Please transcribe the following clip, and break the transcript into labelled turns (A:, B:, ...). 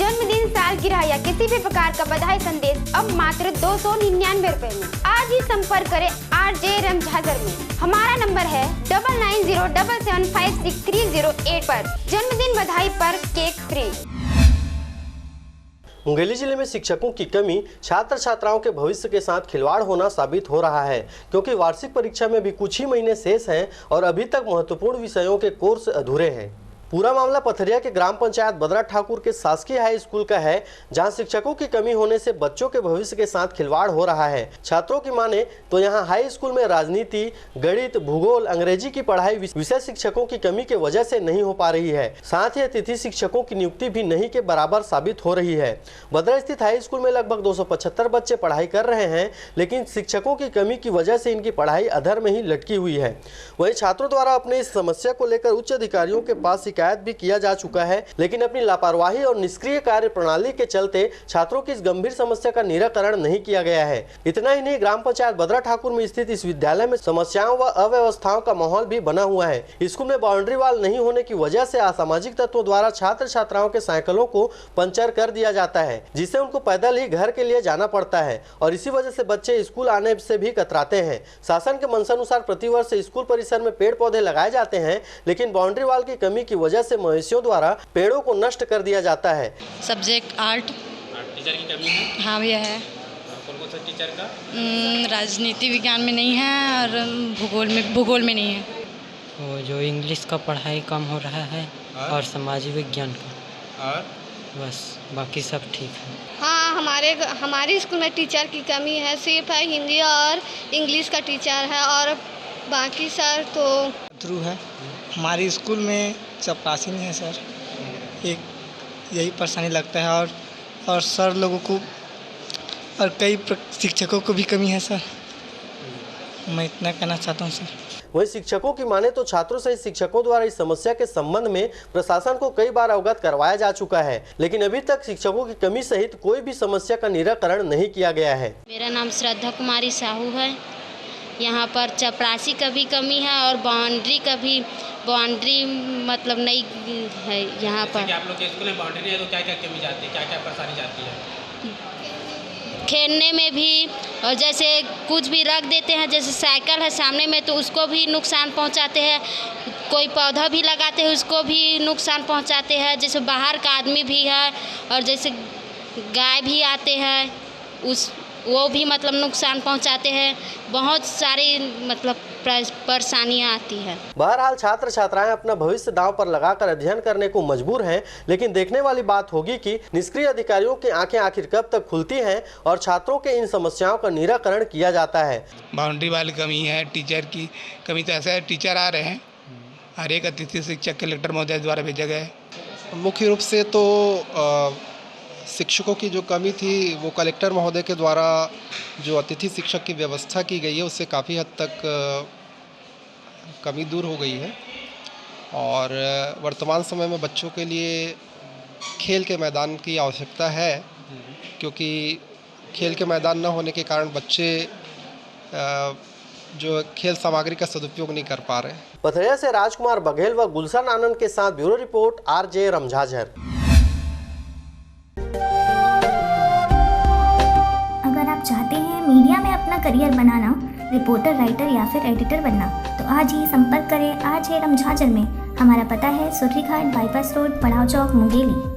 A: जन्मदिन, सालगिरह या किसी भी प्रकार का बधाई संदेश अब मात्र 299 रुपए में। आज ही संपर्क करें RJ रमझाजर में। हमारा नंबर है 9907756308 पर। जन्मदिन बधाई पर केक फ्री।
B: मुंगेली जिले में शिक्षकों की कमी छात्र छात्राओं के भविष्य के साथ खिलवाड़ होना साबित हो रहा है, क्योंकि वार्षिक परीक्षा में भी कुछ ही महीने शेष हैं और अभी तक महत्वपूर्ण विषयों के कोर्स अधूरे हैं। पूरा मामला पथरिया के ग्राम पंचायत बदरा ठाकुर के शासकीय हाई स्कूल का है, जहां शिक्षकों की कमी होने से बच्चों के भविष्य के साथ खिलवाड़ हो रहा है। छात्रों की माने तो यहां हाई स्कूल में राजनीति, गणित, भूगोल, अंग्रेजी की पढ़ाई विषय शिक्षकों की कमी के वजह से नहीं हो पा रही है। साथ ही अतिथि शिक्षकों की नियुक्ति भी नहीं के बराबर साबित हो रही है। बदरा स्थित हाई स्कूल में लगभग 275 बच्चे पढ़ाई कर रहे हैं, लेकिन शिक्षकों की कमी की वजह से इनकी पढ़ाई अधर में ही लटकी हुई है। वहीं छात्रों द्वारा अपने इस समस्या को लेकर उच्च अधिकारियों के पास शिकायत भी किया जा चुका है, लेकिन अपनी लापरवाही और निष्क्रिय कार्य प्रणाली के चलते छात्रों की इस गंभीर समस्या का निराकरण नहीं किया गया है। इतना ही नहीं, ग्राम पंचायत बदरा ठाकुर में स्थित इस विद्यालय में समस्याओं व अव्यवस्थाओं का माहौल भी बना हुआ है। स्कूल में बाउंड्री वाल नहीं होने की वजह से असामाजिक तत्वों द्वारा छात्र छात्राओं के साइकिलों को पंचर कर दिया जाता है, जिससे उनको पैदल ही घर के लिए जाना पड़ता है और इसी वजह से बच्चे स्कूल आने से भी कतराते हैं। शासन के मंशानुसार प्रतिवर्ष स्कूल परिसर में पेड़ पौधे लगाए जाते हैं, लेकिन बाउंड्री वाल की कमी की वजह से मवेशियों द्वारा पेड़ों को नष्ट कर दिया जाता है।
C: सब्जेक्ट आर्ट
D: टीचर की कमी है।
C: हाँ भैया है।
D: कौन सा टीचर का?
C: राजनीति विज्ञान में नहीं है और भूगोल में नहीं है।
E: वो जो इंग्लिश का पढ़ाई कम हो रहा है और सामाजिक विज्ञान का,
D: और
E: बस बाकी सब ठीक है।
F: हाँ, हमारे स्कूल में टीचर की कमी है। सिर्फ है हिंदी और इंग्लिश का टीचर है और बाकी सर तो
G: थ्रू है। हमारे स्कूल में चपरासी नहीं है सर, एक यही परेशानी लगता है और सर लोगों को और कई शिक्षकों को भी कमी है सर। मैं इतना कहना चाहता हूँ सर।
B: वहीं शिक्षकों की माने तो छात्रों सहित शिक्षकों द्वारा इस समस्या के संबंध में प्रशासन को कई बार अवगत करवाया जा चुका है, लेकिन अभी तक शिक्षकों की कमी सहित कोई भी समस्या का निराकरण नहीं किया गया है।
H: मेरा नाम श्रद्धा कुमारी साहू है। यहाँ पर चपरासी का भी कमी है और बाउंड्री मतलब नहीं है यहाँ पर।
D: आप लोग के स्कूल में बाउंड्री नहीं है तो क्या क्या कमी जाती है, क्या क्या परेशानी जाती है?
H: खेलने में भी, और जैसे कुछ भी रख देते हैं, जैसे साइकिल है सामने में तो उसको भी नुकसान पहुंचाते हैं। कोई पौधा भी लगाते हैं उसको भी नुकसान पहुंचाते हैं। जैसे बाहर का आदमी भी है और जैसे गाय भी आते हैं वो भी मतलब नुकसान पहुंचाते हैं। बहुत सारी मतलब परेशानियां आती है।
B: बहरहाल छात्र छात्राएं अपना भविष्य दांव पर लगाकर अध्ययन करने को मजबूर हैं, लेकिन देखने वाली बात होगी कि निष्क्रिय अधिकारियों की आंखें आखिर कब तक खुलती हैं और छात्रों के इन समस्याओं का निराकरण किया जाता है।
G: बाउंड्री वाली कमी है, टीचर की कमी तो ऐसा है, टीचर आ रहे हैं, हर एक अतिथि शिक्षक कलेक्टर महोदय द्वारा भेजा गया है।
I: मुख्य रूप से तो शिक्षकों की जो कमी थी वो कलेक्टर महोदय के द्वारा जो अतिथि शिक्षक की व्यवस्था की गई है उससे काफ़ी हद तक कमी दूर हो गई है और वर्तमान समय में बच्चों के लिए खेल के मैदान की आवश्यकता है, क्योंकि खेल के मैदान न होने के कारण बच्चे जो खेल सामग्री का सदुपयोग नहीं कर पा रहे।
B: पथरिया से राजकुमार बघेल व गुलशन आनंद के साथ ब्यूरो रिपोर्ट RJ रमझाझर।
J: चाहते हैं मीडिया में अपना करियर बनाना, रिपोर्टर, राइटर या फिर एडिटर बनना, तो आज ही संपर्क करें RJ रमझाझर में। हमारा पता है सुर्रीघाट बाईपास रोड, पड़ाव चौक, मुंगेली।